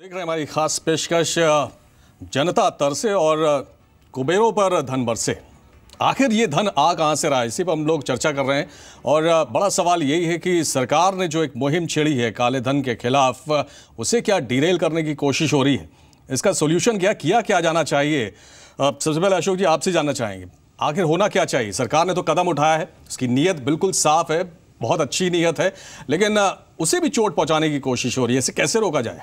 देख रहे हैं हमारी खास पेशकश जनता तरसे और कुबेरों पर धन बरसे। आखिर ये धन आ कहां से रहा है, इसी पर हम लोग चर्चा कर रहे हैं। और बड़ा सवाल यही है कि सरकार ने जो एक मुहिम छेड़ी है काले धन के खिलाफ, उसे क्या डिरेल करने की कोशिश हो रही है? इसका सोल्यूशन क्या जाना चाहिए? सबसे पहले अशोक जी आपसे जानना चाहेंगे, आखिर होना क्या चाहिए? सरकार ने तो कदम उठाया है, उसकी नीयत बिल्कुल साफ है, बहुत अच्छी नीयत है, लेकिन उसे भी चोट पहुंचाने की कोशिश हो रही है। इसे कैसे रोका जाए?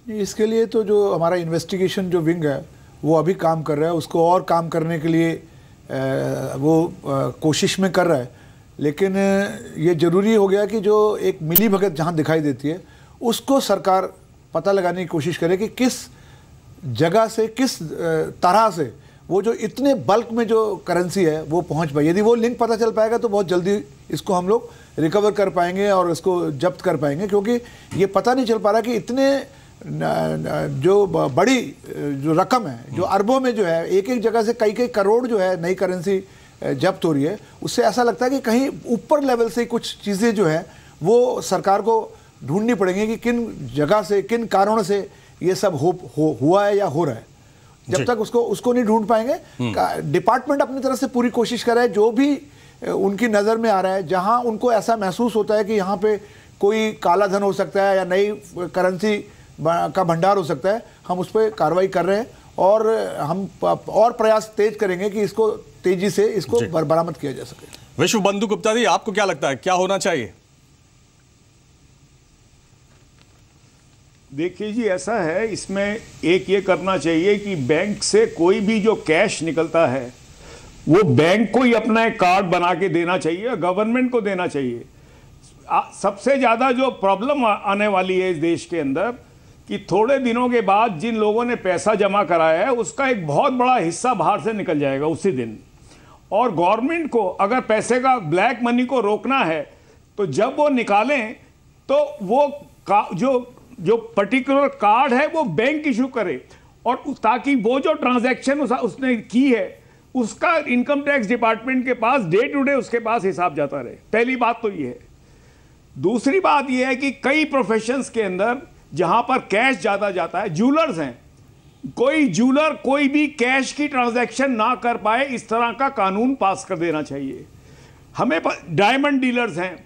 इसके लिए तो जो हमारा इन्वेस्टिगेशन जो विंग है वो अभी काम कर रहा है, उसको और काम करने के लिए वो कोशिश में कर रहा है। लेकिन ये ज़रूरी हो गया कि जो एक मिली भगत जहाँ दिखाई देती है उसको सरकार पता लगाने की कोशिश करे कि किस जगह से, किस तरह से वो जो इतने बल्क में जो करेंसी है वो पहुँच पाए। यदि वो लिंक पता चल पाएगा तो बहुत जल्दी इसको हम लोग रिकवर कर पाएंगे और इसको जब्त कर पाएंगे, क्योंकि ये पता नहीं चल पा रहा कि इतने जो बड़ी जो रकम है, जो अरबों में जो है, एक एक जगह से कई कई करोड़ जो है नई करेंसी जब्त हो रही है। उससे ऐसा लगता है कि कहीं ऊपर लेवल से कुछ चीज़ें जो है वो सरकार को ढूंढनी पड़ेंगी कि किन जगह से, किन कारणों से ये सब हुआ है या हो रहा है। जब तक उसको नहीं ढूंढ पाएंगे, डिपार्टमेंट अपनी तरफ से पूरी कोशिश कर रहा है, जो भी उनकी नज़र में आ रहा है, जहां उनको ऐसा महसूस होता है कि यहाँ पे कोई काला धन हो सकता है या नई करेंसी का भंडार हो सकता है, हम उस पर कार्रवाई कर रहे हैं और हम और प्रयास तेज करेंगे कि इसको तेजी से इसको बरामद किया जा सके। विश्व बंधु गुप्ता जी, आपको क्या लगता है, क्या होना चाहिए? देखिए जी, ऐसा है, इसमें एक ये करना चाहिए कि बैंक से कोई भी जो कैश निकलता है वो बैंक को ही अपना एक कार्ड बना के देना चाहिए, गवर्नमेंट को देना चाहिए। सबसे ज़्यादा जो प्रॉब्लम आने वाली है इस देश के अंदर कि थोड़े दिनों के बाद जिन लोगों ने पैसा जमा कराया है उसका एक बहुत बड़ा हिस्सा बाहर से निकल जाएगा उसी दिन। और गवर्नमेंट को अगर पैसे का, ब्लैक मनी को रोकना है तो जब वो निकालें तो वो जो पर्टिकुलर कार्ड है वो बैंक इशू करे, और ताकि वो जो ट्रांजैक्शन उसने की है उसका इनकम टैक्स डिपार्टमेंट के पास डे टू डे उसके पास हिसाब जाता रहे। पहली बात तो ये है। दूसरी बात ये है कि कई प्रोफेशंस के अंदर जहां पर कैश ज्यादा जाता है, ज्वेलर्स हैं, कोई ज्वेलर कोई भी कैश की ट्रांजैक्शन ना कर पाए, इस तरह का कानून पास कर देना चाहिए। हमें डायमंड डीलर्स हैं,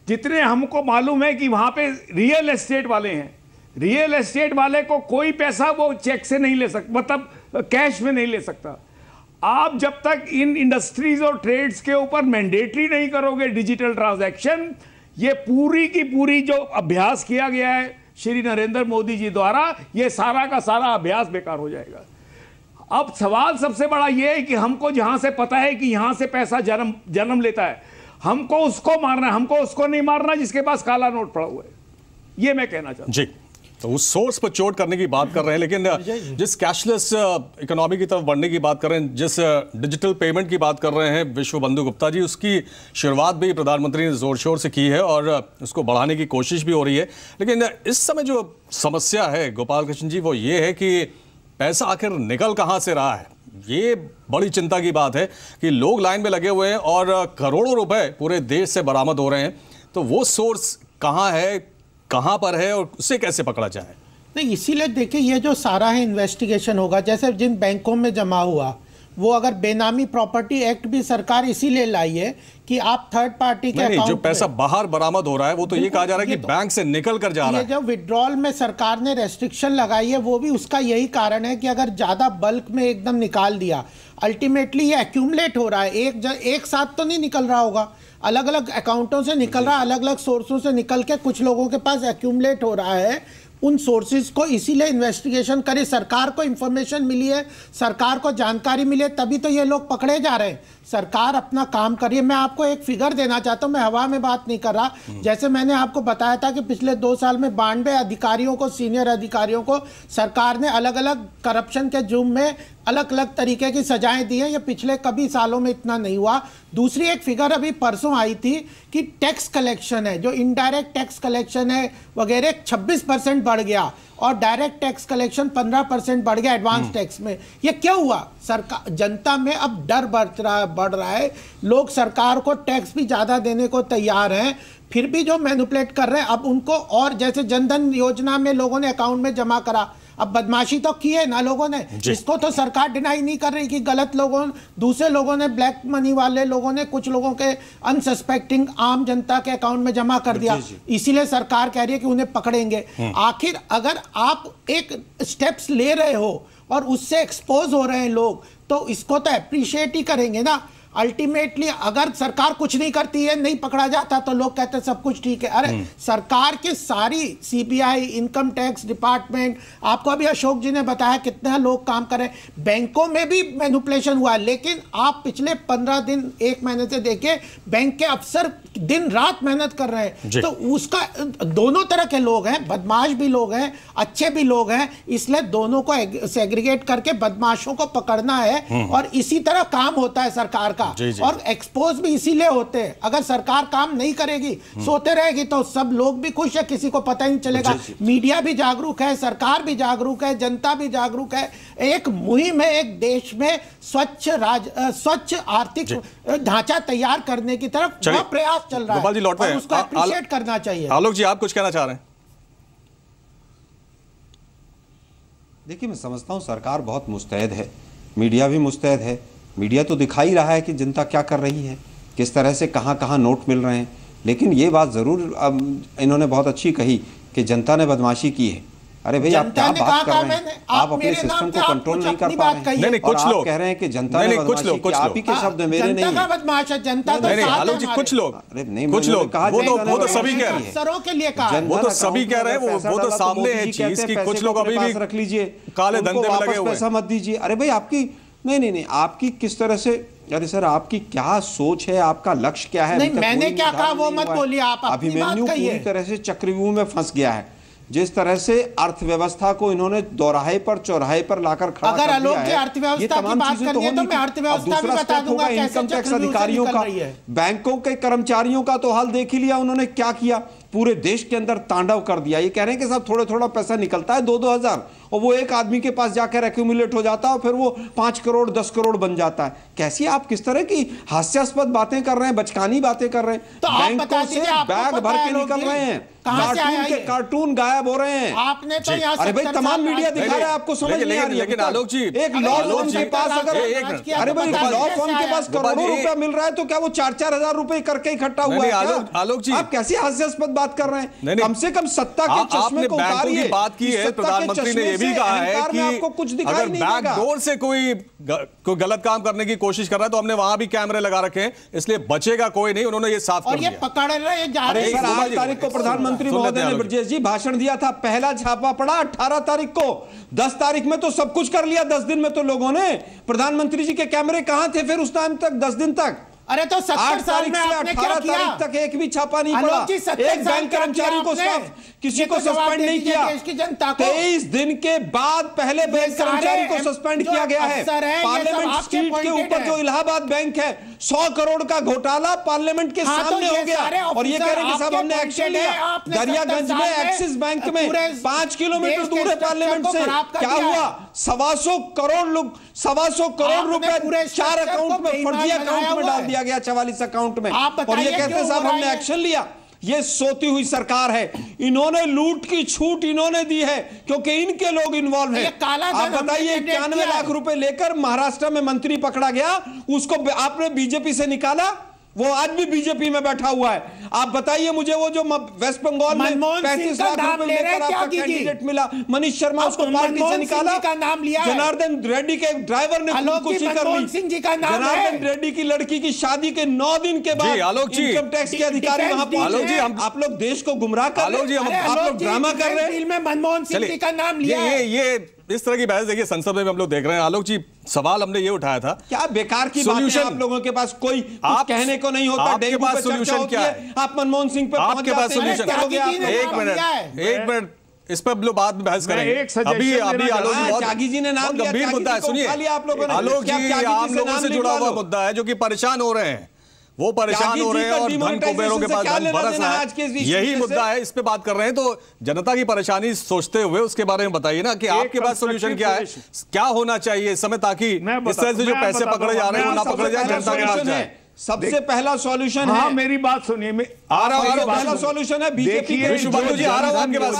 जितने हमको मालूम है कि वहां पे रियल एस्टेट वाले हैं, रियल एस्टेट वाले को कोई पैसा वो चेक से नहीं ले सकता, मतलब कैश में नहीं ले सकता। आप जब तक इन इंडस्ट्रीज और ट्रेड्स के ऊपर मैंडेटरी नहीं करोगे डिजिटल ट्रांजैक्शन, ये पूरी की पूरी जो अभ्यास किया गया है श्री नरेंद्र मोदी जी द्वारा, ये सारा का सारा अभ्यास बेकार हो जाएगा। अब सवाल सबसे बड़ा ये है कि हमको जहां से पता है कि यहां से पैसा जन्म लेता है, हमको उसको मारना है, हमको उसको नहीं मारना जिसके पास काला नोट पड़ा हुआ है। ये मैं कहना चाहता हूं जी। तो उस सोर्स पर चोट करने की बात कर रहे हैं, लेकिन जिस कैशलेस इकोनॉमी की तरफ बढ़ने की बात कर रहे हैं, जिस डिजिटल पेमेंट की बात कर रहे हैं विश्व बंधु गुप्ता जी, उसकी शुरुआत भी प्रधानमंत्री ने जोर शोर से की है और उसको बढ़ाने की कोशिश भी हो रही है। लेकिन इस समय जो समस्या है गोपाल कृष्ण जी, वो ये है कि पैसा आखिर निकल कहाँ से रहा है। ये बड़ी चिंता की बात है कि लोग लाइन में लगे हुए हैं और करोड़ों रुपए पूरे देश से बरामद हो रहे हैं। तो वो सोर्स कहाँ है, कहां पर है और उसे कैसे पकड़ा जाए? नहीं, इसीलिए देखिए ये जो सारा है इन्वेस्टिगेशन होगा। जैसे जिन बैंकों में जमा हुआ वो अगर बेनामी प्रॉपर्टी एक्ट भी सरकार इसीलिए लाई है कि आप थर्ड पार्टी के अकाउंट, जो पैसा बाहर बरामद हो रहा है वो तो ये कहा जा रहा है कि बैंक से निकल कर जा रहा है। जो विड्रॉल में सरकार ने रेस्ट्रिक्शन लगाई है वो भी उसका यही कारण है कि अगर ज्यादा बल्क में एकदम निकाल दिया, अल्टीमेटली ये एक्यूमुलेट हो रहा है, एक साथ तो नहीं निकल रहा होगा, अलग अलग अकाउंटों से निकल रहा है, अलग अलग सोर्सों से निकल के कुछ लोगों के पास एक्यूमुलेट हो रहा है। उन सोर्सेज को इसीलिए इन्वेस्टिगेशन करे, सरकार को इंफॉर्मेशन मिली है, सरकार को जानकारी मिली है, तभी तो ये लोग पकड़े जा रहे हैं। सरकार अपना काम करिए। मैं आपको एक फिगर देना चाहता हूं, मैं हवा में बात नहीं कर रहा। जैसे मैंने आपको बताया था कि पिछले 2 साल में 92 अधिकारियों को, सीनियर अधिकारियों को सरकार ने अलग अलग करप्शन के जुर्म में अलग अलग तरीके की सजाएं दी हैं। ये पिछले कभी सालों में इतना नहीं हुआ। दूसरी एक फिगर अभी परसों आई थी कि टैक्स कलेक्शन है, जो इनडायरेक्ट टैक्स कलेक्शन है वगैरह, 26% बढ़ गया और डायरेक्ट टैक्स कलेक्शन 15% बढ़ गया एडवांस टैक्स में। ये क्यों हुआ? सरकार, जनता में अब डर बढ़ रहा है, लोग सरकार को टैक्स भी ज्यादा देने को तैयार हैं, फिर भी जो मैनिपुलेट कर रहे हैं अब उनको, और जैसे जनधन योजना में लोगों ने अकाउंट में जमा करा, अब बदमाशी तो की है ना लोगों ने, इसको तो सरकार डिनाई नहीं कर रही कि गलत लोगों, दूसरे लोगों ने, ब्लैक मनी वाले लोगों ने कुछ लोगों के अनसस्पेक्टिंग आम जनता के अकाउंट में जमा कर दिया, इसीलिए सरकार कह रही है कि उन्हें पकड़ेंगे। आखिर अगर आप एक स्टेप्स ले रहे हो और उससे एक्सपोज हो रहे हैं लोग, तो इसको तो अप्रिशिएट ही करेंगे ना। अल्टीमेटली अगर सरकार कुछ नहीं करती है, नहीं पकड़ा जाता, तो लोग कहते हैं सब कुछ ठीक है। अरे सरकार की सारी सीबीआई, इनकम टैक्स डिपार्टमेंट, आपको अभी अशोक जी ने बताया कितने लोग काम कर रहे हैं, बैंकों में भी मैनिपुलेशन हुआ, लेकिन आप पिछले 15 दिन 1 महीने से देखिए बैंक के अफसर दिन रात मेहनत कर रहे हैं। तो उसका दोनों तरह के लोग हैं, बदमाश भी लोग हैं, अच्छे भी लोग हैं, इसलिए दोनों को सेग्रीगेट करके बदमाशों को पकड़ना है। और इसी तरह काम होता है सरकार का, और एक्सपोज भी इसीलिए होते हैं। अगर सरकार काम नहीं करेगी, सोते रहेगी, तो सब लोग भी खुश है, किसी को पता ही नहीं चलेगा। मीडिया भी जागरूक है, सरकार भी जागरूक है, जनता भी जागरूक है। एक मुहिम है, एक देश में स्वच्छ आर्थिक ढांचा तैयार करने की तरफ वह प्रयास चल रहा है, और उसको अप्रिशिएट करना चाहिए। आलोक जी, आप कुछ कहना चाह रहे हैं? देखिए, मैं समझता हूं सरकार बहुत मुस्तैद है, मीडिया भी मुस्तैद है। मीडिया तो दिखा ही रहा है कि जनता क्या कर रही है, किस तरह से कहां कहां नोट मिल रहे हैं। लेकिन ये बात ज़रूर इन्होंने बहुत अच्छी कही कि जनता ने बदमाशी की है। अरे भाई, आप क्या बात कर रहे हैं? आप अपने सिस्टम को कंट्रोल नहीं कर पा रहे हैं। नहीं, कुछ लोग कह रहे हैं कि जनता ने बदमाशी की। आप ही के शब्द मेरे नहीं है। बदमाश है जनता, तो आलोक जी, कुछ लोग, कुछ लोग, वो तो सभी कह रहे हैं, अफसरों के लिए कहा, वो तो सभी कह रहे हैं, वो तो सामने है चीज कि कुछ लोग अभी भी रख लीजिए, काले धंधे में लगे हुए, पैसा मत दीजिए। अरे भाई, आपकी नहीं, आपकी किस तरह से, अरे सर, आपकी क्या सोच है, आपका लक्ष्य क्या है? नहीं, मैंने क्या कहा वो मत बोलिए, आप अपनी बात अभिमन्यु पूरी तरह से चक्रव्यूह में फंस गया है। जिस तरह से अर्थव्यवस्था को इन्होंने दोराहे पर चौराहे पर लाकर खड़ा कर दिया है। अगर आलोक जी अर्थव्यवस्था की बात करनी है तो मैं अर्थव्यवस्था भी बता दूंगा कैसे इनकम टैक्स अधिकारियों का, बैंकों के कर्मचारियों का तो हाल देख ही लिया उन्होंने क्या किया, पूरे देश के अंदर तांडव कर दिया। ये कह रहे हैं कि साहब थोड़ा थोड़ा पैसा निकलता है, 2-2 हजार, और वो एक आदमी के पास जाकर एक्यूमुलेट हो जाता है और फिर वो 5 करोड़ 10 करोड़ बन जाता है। कैसी आप किस तरह की हास्यास्पद बातें कर रहे हैं, बचकानी बातें कर रहे हैं। बैंकों से बैग भर के निकल रहे हैं, कार्टून गायब हो रहे हैं। आपने तो अरे भाई, तमाम मीडिया दिखा रहा है, आपको समझ नहीं आ रही है। लेकिन आलोक जी, एक लॉ फर्म के पास अगर, अरे भाई, लॉ फर्म के पास करोड़ों रुपया मिल रहा है तो क्या वो 4-4 हजार रुपए करके इकट्ठा हुआ है? आलोक जी, आप कैसी हास्यास्पद बात कर रहे हैं? कम से कम सत्ता के चश्मे को उतारिए। बात की है, प्रधानमंत्री ने यह भी कहा है कि आपको कुछ दिखाई अगर नहीं देगा। बैकडोर से कोई गलत काम करने की कोशिश कर रहा है तो हमने वहां भी कैमरे लगा रखे हैं, इसलिए बचेगा कोई नहीं, उन्होंने ये साफ कर दिया। और ये पकड़ रहे जा रहे हैं। 8 तारीख को प्रधानमंत्री महोदय ने ब्रजेश जी भाषण दिया था, पहला छापा पड़ा 18 तारीख को, 10 तारीख में तो सब कुछ कर लिया, 10 दिन में तो लोगों ने। प्रधानमंत्री जी के कैमरे कहां थे फिर उस टाइम तक, 10 दिन तक? अरे तो 70 साल में आपने क्या किया? 18 तारीख तक एक भी छापा नहीं पड़ा, एक बैंक कर्मचारी को किसी को सस्पेंड नहीं किया। 23 दिन के बाद पहले बैंक कर्मचारी को सस्पेंड किया गया है। पार्लियामेंट स्ट्रीट के ऊपर जो इलाहाबाद बैंक है, 100 करोड़ का घोटाला पार्लियामेंट के सामने हो गया, और ये कह रहे हैं कि साहब हमने एक्शन लिया। दरियागंज में एक्सिस बैंक में 5 किलोमीटर दूर है पार्लियामेंट से, क्या हुआ? 125 करोड़ रुपए 4 अकाउंट में, फर्जी अकाउंट में डाल दिया गया, 44 अकाउंट में, और ये कहते हैं साहब हमने एक्शन लिया। ये सोती हुई सरकार है, इन्होंने लूट की छूट इन्होंने दी है क्योंकि इनके लोग इन्वॉल्व हैं। आप बताइए, 91 लाख रुपए लेकर महाराष्ट्र में मंत्री पकड़ा गया, उसको आपने बीजेपी से निकाला, वो आज भी बीजेपी में बैठा हुआ है। आप बताइए मुझे, वो जो वेस्ट बंगाल में 35 लाख रुपए लेकर आपका कैंडिडेट मिला, मनीष शर्मा, उसको पार्टी से निकाला। जनार्दन रेड्डी के ड्राइवर ने खुदकुशी कर ली। जनार्दन रेड्डी की लड़की की शादी के 9 दिन के बाद इनकम टैक्स के अधिकारी वहां पहुंचे। आप लोग देश को गुमराह कर रहे हैं, आप लोग ड्रामा कर रहे हैं। मनमोहन सिंह जी का नाम लिया। ये इस तरह की बहस देखिए संसद में हम लोग देख रहे हैं। आलोक जी, सवाल हमने ये उठाया था, क्या बेकार की बात है, आप लोगों के पास कोई कुछ कहने को नहीं होता, आपके पास सोल्यूशन क्या है? आप मनमोहन सिंह पे आपके पास सोल्यूशन? एक मिनट, इस पर लोग बाद में बहस करेंगे। अभी आलोक जी, त्यागी जी ने नाम गंभीर मुद्दा है, सुनिए। आप लोगों ने, आलोक जी, आम लोगों से जुड़ा हुआ मुद्दा है जो कि परेशान हो रहे हैं। वो परेशान हो रहे हैं और धन कुबेरों के पास धन बरस रहा है, यही मुद्दा है, इस पे बात कर रहे हैं। तो जनता की परेशानी सोचते हुए उसके बारे में बताइए ना कि आपके पास सोल्यूशन क्या है, क्या होना चाहिए इस समय ताकि इस तरह से जो पैसे पकड़े जा रहे हैं वो ना पकड़े जाए, जनता के पास जाए। सबसे पहला सॉल्यूशन है, मेरी बात सुनिए, पहला सॉल्यूशन है बीजेपी के विश्व बंधु जी, आ रहा हूं आपके पास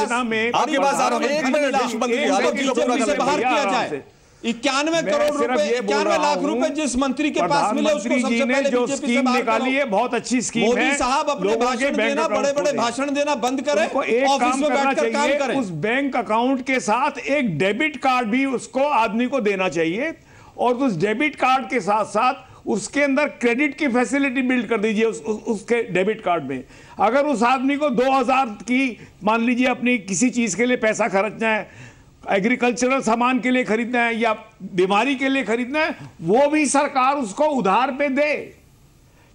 आ रहा हूं, एक मिनट विश्व बंधु जी, से बाहर किया जाए। 91 करोड़ रुपए, 91 लाख रुपए जिस मंत्री के पास मिले उसको सबसे पहले जो स्कीम निकाली है बहुत अच्छी स्कीम है। मोदी साहब अपने भाषण देना, बड़े बड़े भाषण देना बंद करें, ऑफिस में बैठकर काम करें। उस बैंक अकाउंट के साथ एक डेबिट कार्ड भी उसको आदमी को देना चाहिए, और उस डेबिट कार्ड के साथ साथ उसके अंदर क्रेडिट की फैसिलिटी बिल्ड कर दीजिए उसके डेबिट कार्ड में। अगर उस आदमी को 2000 की मान लीजिए अपनी किसी चीज के लिए पैसा खर्चना है, एग्रीकल्चरल सामान के लिए खरीदना है या बीमारी के लिए खरीदना है, वो भी सरकार उसको उधार पे दे,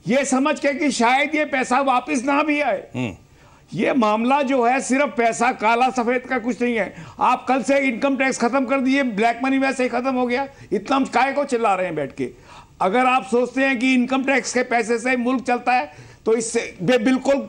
ये समझ के कि शायद ये पैसा वापस ना भी आए। ये मामला जो है सिर्फ पैसा काला सफेद का कुछ नहीं है। आप कल से इनकम टैक्स खत्म कर दिए, ब्लैक मनी वैसे ही खत्म हो गया, इतना हम काय को चिल्ला रहे हैं बैठ के। अगर आप सोचते हैं कि इनकम टैक्स के पैसे से मुल्क चलता है तो इससे बिल्कुल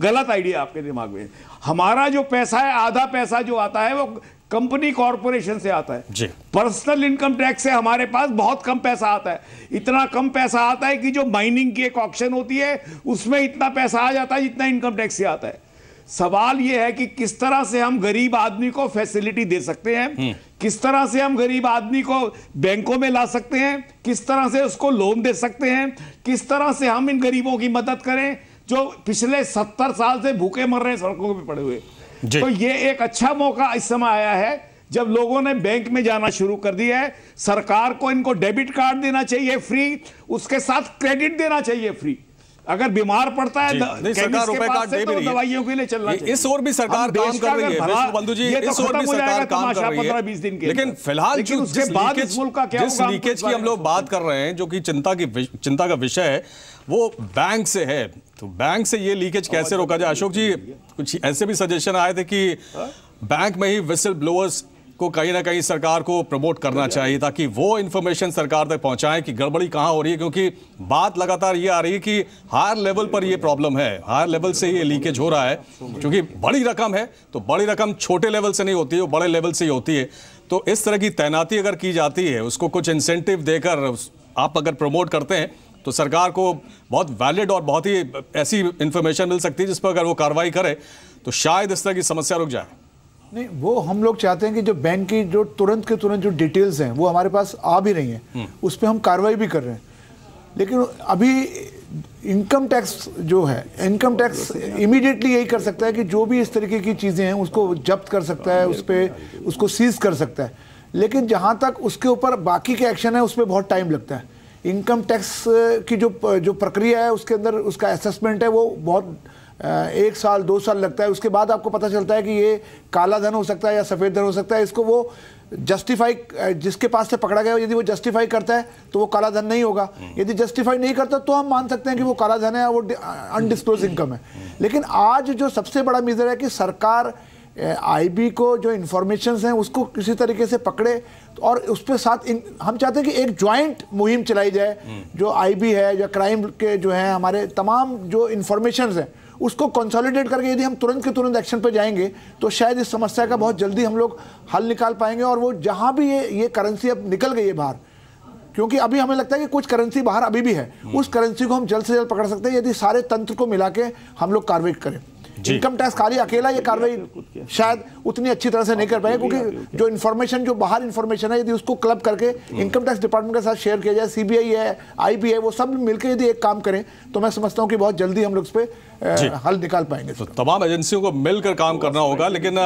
गलत आइडिया आपके दिमाग में। हमारा जो पैसा है, आधा पैसा जो आता है वो कंपनी कॉर्पोरेशन से आता है, पर्सनल इनकम टैक्स से हमारे पास बहुत कम पैसा आता है। इतना कम पैसा आता है कि जो माइनिंग की एक ऑक्शन होती है उसमें इतना पैसा आ जाता है जितना इनकम टैक्स से आता है। सवाल यह है कि किस तरह से हम गरीब आदमी को फैसिलिटी दे सकते हैं, किस तरह से हम गरीब आदमी को बैंकों में ला सकते हैं, किस तरह से उसको लोन दे सकते हैं, किस तरह से हम इन गरीबों की मदद करें जो पिछले 70 साल से भूखे मर रहे हैं, सड़कों पे पड़े हुए। तो ये एक अच्छा मौका इस समय आया है जब लोगों ने बैंक में जाना शुरू कर दिया है। सरकार को इनको डेबिट कार्ड देना चाहिए फ्री, उसके साथ क्रेडिट देना चाहिए फ्री। अगर बीमार पड़ता है सरकार रुपए कार्ड दे भी रही है, दवाइयों के लिए चलना चाहिए। इस ओर भी सरकार काम कर रही है विश्व बंधु जी, इस ओर भी सरकार काम कर रही है, 20 दिन के। लेकिन फिलहाल जिस लीकेज की हम लोग बात कर रहे हैं, जो कि चिंता का विषय है, वो बैंक से है। तो बैंक से ये लीकेज कैसे रोका जाए? अशोक जी, कुछ ऐसे भी सजेशन आए थे कि बैंक में ही विसल ब्लोअर्स को कहीं ना कहीं सरकार को प्रमोट करना चाहिए ताकि वो इंफॉर्मेशन सरकार तक पहुंचाएं कि गड़बड़ी कहां हो रही है, क्योंकि बात लगातार ये आ रही है कि हायर लेवल पर ये प्रॉब्लम है, हायर लेवल से ये लीकेज हो रहा है। क्योंकि बड़ी रकम है तो बड़ी रकम छोटे लेवल से नहीं होती है, वो बड़े लेवल से ही होती है। तो इस तरह की तैनाती अगर की जाती है, उसको कुछ इंसेंटिव देकर आप अगर प्रमोट करते हैं तो सरकार को बहुत वैलिड और बहुत ही ऐसी इंफॉर्मेशन मिल सकती है जिस पर अगर वो कार्रवाई करे तो शायद इस तरह की समस्या रुक जाए। नहीं, वो हम लोग चाहते हैं कि जो बैंक की जो तुरंत के तुरंत जो डिटेल्स हैं वो हमारे पास आ भी रही हैं, उस पर हम कार्रवाई भी कर रहे हैं। लेकिन अभी इनकम टैक्स जो है, इनकम टैक्स इमीडिएटली यही कर सकता है कि जो भी इस तरीके की चीज़ें हैं उसको जब्त कर सकता है, उस पर उसको सीज कर सकता है। लेकिन जहाँ तक उसके ऊपर बाकी के एक्शन है उस पर बहुत टाइम लगता है। इनकम टैक्स की जो प्रक्रिया है उसके अंदर उसका असेसमेंट है वो बहुत 1 साल 2 साल लगता है। उसके बाद आपको पता चलता है कि ये काला धन हो सकता है या सफ़ेद धन हो सकता है। इसको वो जस्टिफाई, जिसके पास से पकड़ा गया यदि वो जस्टिफाई करता है तो वो काला धन नहीं होगा, यदि जस्टिफाई नहीं करता तो हम मान सकते हैं कि वो काला धन है, वो अनडिस्क्लोज इनकम है। लेकिन आज जो सबसे बड़ा मेजर है कि सरकार आईबी को जो इंफॉर्मेशंस हैं उसको किसी तरीके से पकड़े और उस पर साथ हम चाहते हैं कि एक ज्वाइंट मुहिम चलाई जाए, जो आईबी है या क्राइम के जो हैं हमारे तमाम जो इंफॉर्मेशंस हैं उसको कंसोलिडेट करके यदि हम तुरंत के तुरंत एक्शन पे जाएंगे तो शायद इस समस्या का बहुत जल्दी हम लोग हल निकाल पाएंगे। और वो जहाँ भी ये करेंसी अब निकल गई है बाहर, क्योंकि अभी हमें लगता है कि कुछ करेंसी बाहर अभी भी है, उस करेंसी को हम जल्द से जल्द पकड़ सकते हैं यदि सारे तंत्र को मिला के हम लोग कार्रवाई करें। इनकम टैक्स खाली अकेला ये कार्रवाई शायद उतनी अच्छी तरह से नहीं कर पाएगा, क्योंकि जो इन्फॉर्मेशन जो बाहर इन्फॉर्मेशन है यदि उसको क्लब करके इनकम टैक्स डिपार्टमेंट के साथ शेयर किया जाए, सीबीआई है, आईबी है, वो सब मिलकर यदि एक काम करें तो मैं समझता हूं कि बहुत जल्दी हम लोग इस पे हल निकाल पाएंगे। तो तमाम एजेंसियों को मिलकर काम करना होगा। लेकिन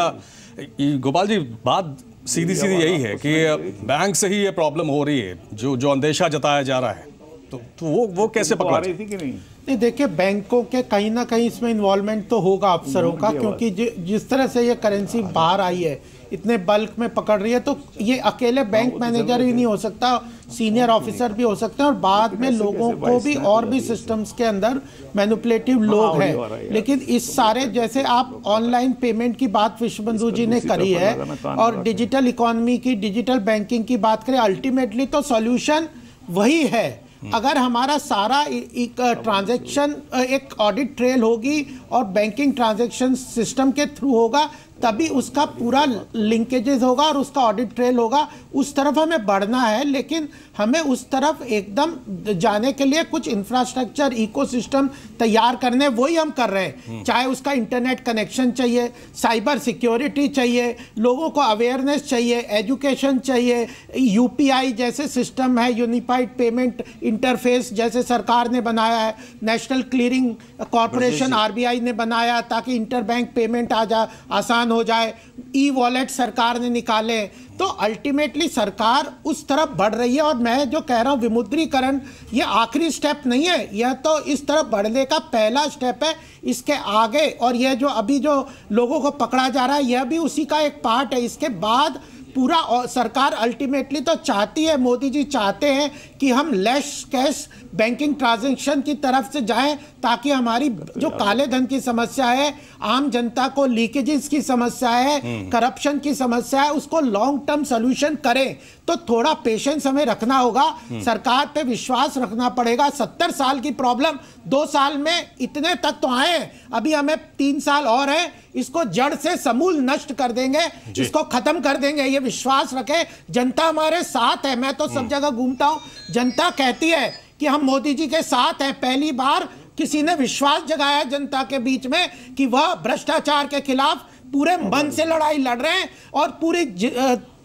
गोपाल जी, बात सीधी यही है कि बैंक से ही ये प्रॉब्लम हो रही है, जो अंदेशा जताया जा रहा है, तो वो कैसे पकड़ा रही थी कि नहीं, देखिए बैंकों के कहीं ना कहीं इसमें इन्वॉल्वमेंट तो होगा अफसरों का, क्योंकि जिस तरह से ये करेंसी बाहर आई है, इतने बल्क में पकड़ रही है, तो ये अकेले बैंक मैनेजर ही नहीं हो सकता, सीनियर ऑफिसर भी हो सकते हैं और बाद में लोगों को भी और भी सिस्टम्स के अंदर मैनिपुलेटिव लोग हैं। लेकिन इस सारे, जैसे आप ऑनलाइन पेमेंट की बात विश्व बंधु जी ने करी है और डिजिटल इकोनॉमी की, डिजिटल बैंकिंग की बात करें, अल्टीमेटली तो सॉल्यूशन वही है। अगर हमारा सारा एक ट्रांजैक्शन एक ऑडिट ट्रेल होगी और बैंकिंग ट्रांजैक्शन सिस्टम के थ्रू होगा, तभी उसका पूरा लिंकेजेस होगा और उसका ऑडिट ट्रेल होगा। उस तरफ हमें बढ़ना है, लेकिन हमें उस तरफ एकदम जाने के लिए कुछ इंफ्रास्ट्रक्चर इकोसिस्टम तैयार करने, वही हम कर रहे हैं। चाहे उसका इंटरनेट कनेक्शन चाहिए, साइबर सिक्योरिटी चाहिए, लोगों को अवेयरनेस चाहिए, एजुकेशन चाहिए, यूपीआई जैसे सिस्टम है, यूनिफाइड पेमेंट इंटरफेस जैसे सरकार ने बनाया है, नेशनल क्लियरिंग कॉर्पोरेशन आरबीआई ने बनाया ताकि इंटरबैंक पेमेंट आसान हो जाए, ई वॉलेट सरकार ने निकाले। तो अल्टीमेटली सरकार उस तरफ बढ़ रही है। और मैं जो कह रहा हूं विमुद्रीकरण ये आखिरी स्टेप नहीं है, यह तो इस तरफ बढ़ने का पहला स्टेप है। इसके आगे और यह जो अभी जो लोगों को पकड़ा जा रहा है यह भी उसी का एक पार्ट है। इसके बाद पूरा सरकार अल्टीमेटली तो चाहती है, मोदी जी चाहते हैं कि हम लेस कैश बैंकिंग ट्रांजैक्शन की तरफ से जाएं ताकि हमारी जो काले धन की समस्या है, आम जनता को लीकेजेस की समस्या है, करप्शन की समस्या है, उसको लॉन्ग टर्म सॉल्यूशन करें। तो थोड़ा पेशेंस हमें रखना होगा, सरकार पे विश्वास रखना पड़ेगा। 70 साल की प्रॉब्लम 2 साल में इतने तक तो आए, अभी हमें 3 साल और है, इसको जड़ से समूल नष्ट कर देंगे, इसको खत्म कर देंगे, ये विश्वास रखें। जनता हमारे साथ है, मैं तो सब जगह घूमता हूं, जनता कहती है कि हम मोदी जी के साथ हैं। पहली बार किसी ने विश्वास जगाया जनता के बीच में कि वह भ्रष्टाचार के खिलाफ पूरे मन से लड़ाई लड़ रहे हैं और पूरी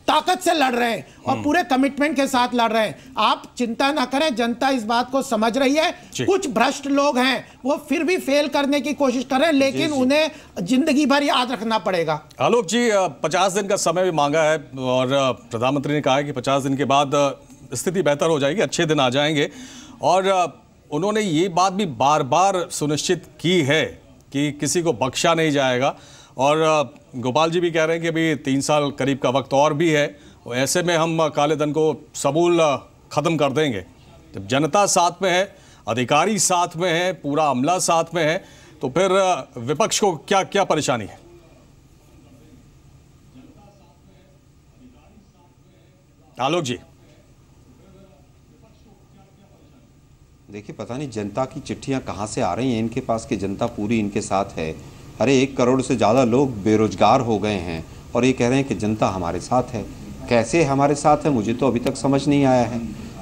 ताकत से लड़ रहे हैं और पूरे कमिटमेंट के साथ लड़ रहे हैं। आप चिंता ना करें, जनता इस बात को समझ रही है। कुछ भ्रष्ट लोग हैं वो फिर भी फेल करने की कोशिश कर रहे हैं, लेकिन उन्हें जिंदगी भर याद रखना पड़ेगा। आलोक जी, 50 दिन का समय भी मांगा है और प्रधानमंत्री ने कहा है कि 50 दिन के बाद स्थिति बेहतर हो जाएगी, अच्छे दिन आ जाएंगे। और उन्होंने ये बात भी बार बार सुनिश्चित की है कि किसी को बख्शा नहीं जाएगा। और गोपाल जी भी कह रहे हैं कि अभी 3 साल करीब का वक्त और भी है, और ऐसे में हम काले धन को समूल ख़त्म कर देंगे। जब जनता साथ में है, अधिकारी साथ में है, पूरा अमला साथ में है, तो फिर विपक्ष को क्या क्या परेशानी है? आलोक जी, देखिए, पता नहीं जनता की चिट्ठियां कहां से आ रही हैं इनके पास कि जनता पूरी इनके साथ है। अरे 1 करोड़ से ज़्यादा लोग बेरोजगार हो गए हैं और ये कह रहे हैं कि जनता हमारे साथ है। कैसे हमारे साथ है मुझे तो अभी तक समझ नहीं आया है।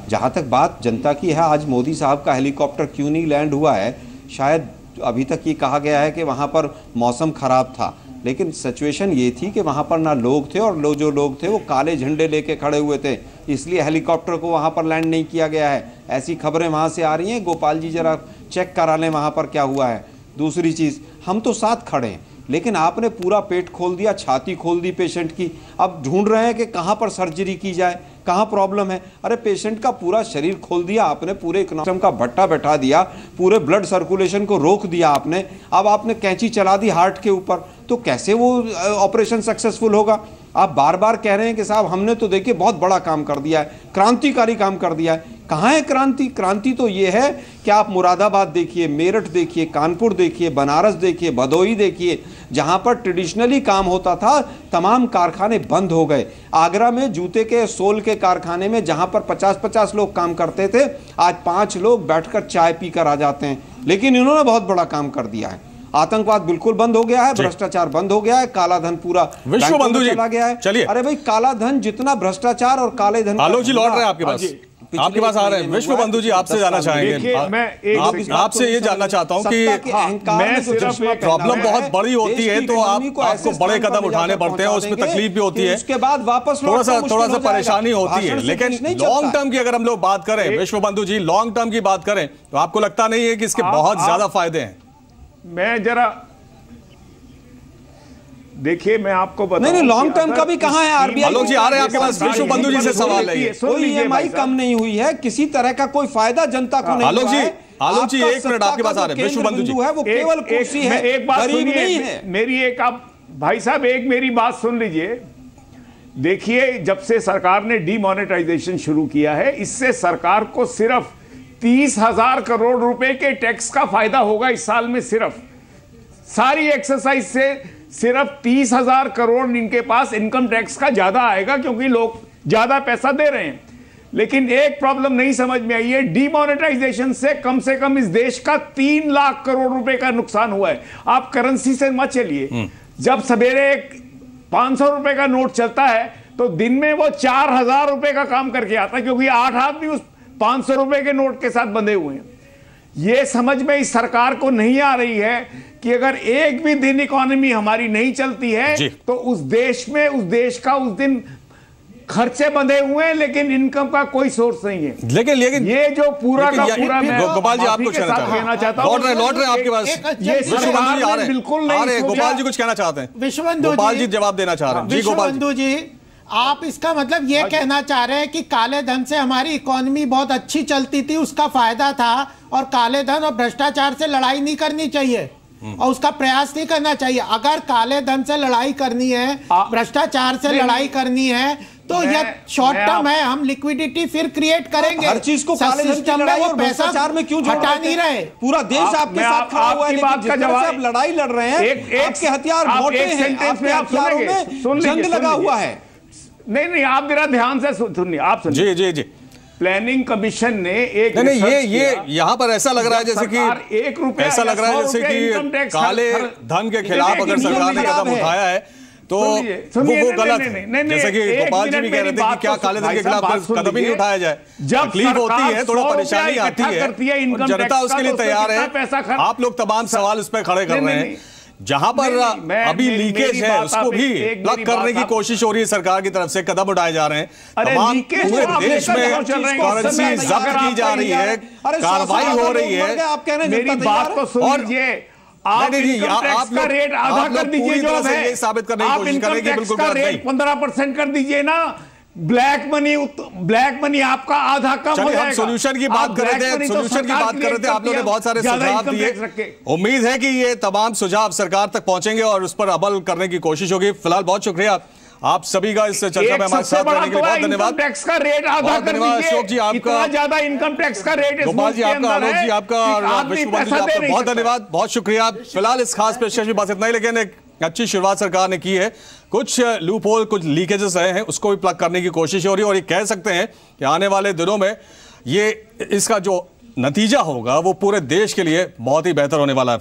जहाँ तक बात जनता की है, आज मोदी साहब का हेलीकॉप्टर क्यों नहीं लैंड हुआ है? शायद अभी तक ये कहा गया है कि वहाँ पर मौसम ख़राब था, लेकिन सिचुएशन ये थी कि वहाँ पर ना लोग थे और जो लोग थे वो काले झंडे लेके खड़े हुए थे, इसलिए हेलीकॉप्टर को वहाँ पर लैंड नहीं किया गया है। ऐसी खबरें वहाँ से आ रही हैं। गोपाल जी जरा चेक करा लें वहाँ पर क्या हुआ है। दूसरी चीज़, हम तो साथ खड़े हैं, लेकिन आपने पूरा पेट खोल दिया, छाती खोल दी पेशेंट की। अब ढूंढ रहे हैं कि कहाँ पर सर्जरी की जाए, कहाँ प्रॉब्लम है। अरे पेशेंट का पूरा शरीर खोल दिया आपने, पूरे इकोनॉमी का भट्टा बैठा दिया, पूरे ब्लड सर्कुलेशन को रोक दिया आपने। अब आपने कैंची चला दी हार्ट के ऊपर, तो कैसे वो ऑपरेशन सक्सेसफुल होगा? आप बार बार कह रहे हैं कि साहब हमने तो देखिए बहुत बड़ा काम कर दिया है, क्रांतिकारी काम कर दिया है। कहाँ है क्रांति? क्रांति तो ये है कि आप मुरादाबाद देखिए, मेरठ देखिए, कानपुर देखिए, बनारस देखिए, भदोही देखिए, जहाँ पर ट्रेडिशनली काम होता था तमाम कारखाने बंद हो गए। आगरा में जूते के सोल के कारखाने में जहाँ पर 50-50 लोग काम करते थे, आज 5 लोग बैठकर चाय पीकर आ जाते हैं। लेकिन इन्होंने बहुत बड़ा काम कर दिया है। आतंकवाद बिल्कुल बंद हो गया है, भ्रष्टाचार बंद हो गया है, काला धन पूरा विश्व बंधु जी चला गया है। चलिए, अरे भाई काला धन जितना भ्रष्टाचार और काले धन। आलोक जी लौट रहे हैं आपके पास, आपके पास आ रहे हैं। विश्व बंधु जी आपसे जाना चाहेंगे, आपसे ये जानना चाहता हूं कि प्रॉब्लम बहुत बड़ी होती है तो आपको बड़े कदम उठाने पड़ते हैं, उसमें तकलीफ भी होती है, उसके बाद वापस थोड़ा सा परेशानी होती है। लेकिन लॉन्ग टर्म की अगर हम लोग बात करें, विश्व बंधु जी लॉन्ग टर्म की बात करें, तो आपको लगता नहीं है कि इसके बहुत ज्यादा फायदे हैं? मैं जरा देखिए, मैं आपको बताऊं, नहीं लॉन्ग टर्म का भी कहां है? आरबीआई आलोक जी आ रहे हैं आपके पास, विश्व बंधु जी से सवाल है। कोई ईएमआई कम नहीं हुई है, किसी तरह का कोई फायदा जनता को नहीं। आलोक जी 1 मिनट आपके पास आ रहे हैं। विश्व बंधु जी है वो केवल कुर्सी है, एक बात गरीब नहीं है। मेरी एक, आप भाई साहब एक मेरी बात सुन लीजिए। देखिए, जब से सरकार ने डीमोनेटाइजेशन शुरू किया है, इससे सरकार को सिर्फ 30,000 करोड़ रुपए के टैक्स का फायदा होगा इस साल में। सिर्फ सारी एक्सरसाइज से सिर्फ 30,000 करोड़ इनके पास इनकम टैक्स का ज्यादा आएगा, क्योंकि लोग ज्यादा पैसा दे रहे हैं। लेकिन एक प्रॉब्लम नहीं समझ में आई है, डीमोनेटाइजेशन से कम इस देश का 3 लाख करोड़ रुपए का नुकसान हुआ है। आप करेंसी से मत चलिए, जब सवेरे 500 रुपए का नोट चलता है तो दिन में वो 4000 रुपए का काम करके आता है, क्योंकि 8 आदमी उस 500 रुपए के नोट के साथ बंधे हुए हैं। ये समझ में इस सरकार को नहीं आ रही है कि अगर एक भी दिन इकोनॉमी हमारी नहीं चलती है तो उस देश का उस दिन खर्चे बंधे हुए हैं, लेकिन इनकम का कोई सोर्स नहीं है। लेकिन ये जो पूरा का पूरा गोपाल जी आपको कहना चाहता हूं, लौट रहे आपके पास, ये विश्वबंधु जी आ रहे हैं, बिल्कुल नहीं। गोपाल जी कुछ कहना चाहते हैं, विश्वबंधु गोपाल जी जवाब देना चाह रहे हैं। जी विश्वबंधु जी, आप इसका मतलब ये कहना चाह रहे हैं कि काले धन से हमारी इकोनॉमी बहुत अच्छी चलती थी, उसका फायदा था, और काले धन और भ्रष्टाचार से लड़ाई नहीं करनी चाहिए और उसका प्रयास नहीं करना चाहिए। अगर काले धन से लड़ाई करनी है, भ्रष्टाचार से लड़ाई करनी है, तो यह शॉर्ट टर्म है, हम लिक्विडिटी फिर क्रिएट करेंगे। हर चीज को काले धन की लड़ाई और भ्रष्टाचार में क्यों हटा नहीं रहे? पूरा देश आपके साथ खड़ा हुआ है, लेकिन जिस तरह से आप लड़ाई लड़ रहे हैं, आपके हथियार मोटे हैं, आपके हथियारों में जंग लगा हुआ है। नहीं, आप जरा ध्यान से सुनिए, आप सुनिए। जी। प्लानिंग कमिशन ने एक नहीं, ये यहाँ पर ऐसा लग रहा है जैसे कि 1 रुपया, ऐसा लग रहा है जैसे कि काले धन के खिलाफ अगर सरकार ने कदम उठाया है तो वो गलत है। जैसे कि गोपाल जी भी कह रहे थे कि क्या काले धन के खिलाफ कदम ही नहीं उठाया जाए। तकलीफ होती है, थोड़ा परेशानी आती है, जनता उसके लिए तैयार है। आप लोग तमाम सवाल उस पर खड़े कर रहे हैं। जहां पर अभी लीकेज है उसको भी प्लग करने की कोशिश हो रही है सरकार की तरफ से, कदम उठाए जा रहे हैं। तमाम पूरे देश में करेंसी जब्त की जा रही है, कार्रवाई हो रही है। आप कह रहे हैं मेरी बात तो सुन लीजिए, आप इनकम टैक्स का रेट आधा कर दीजिए, जो है ये साबित करने की कोशिश करें कि बिल्कुल गलत नहीं। 15% कर दीजिए ना, ब्लैक मनी आपका आधा कम हो जाएगा। सोल्यूशन की बात कर रहे थे, आप लोगों ने बहुत सारे सुझाव दिए। उम्मीद है कि ये तमाम सुझाव सरकार तक पहुंचेंगे और उस पर अमल करने की कोशिश होगी। फिलहाल बहुत शुक्रिया आप सभी का इस चर्चा में हमारे साथ रहने के लिए। बहुत धन्यवाद। टैक्स का रेट आधा कर दीजिए। अशोक जी आपका ज्यादा इनकम टैक्स का रेट, गोपाल जी आपका, आलोक जी आपका, और विश्वबंधु जी आपका बहुत धन्यवाद, बहुत शुक्रिया। फिलहाल इस खास पेशकश में बस इतना ही, लेकिन एक अच्छी शुरुआत सरकार ने की है। कुछ लूप होल, कुछ लीकेजेस रहे हैं, उसको भी प्लग करने की कोशिश हो रही है और ये कह सकते हैं कि आने वाले दिनों में ये इसका जो नतीजा होगा वो पूरे देश के लिए बहुत ही बेहतर होने वाला है।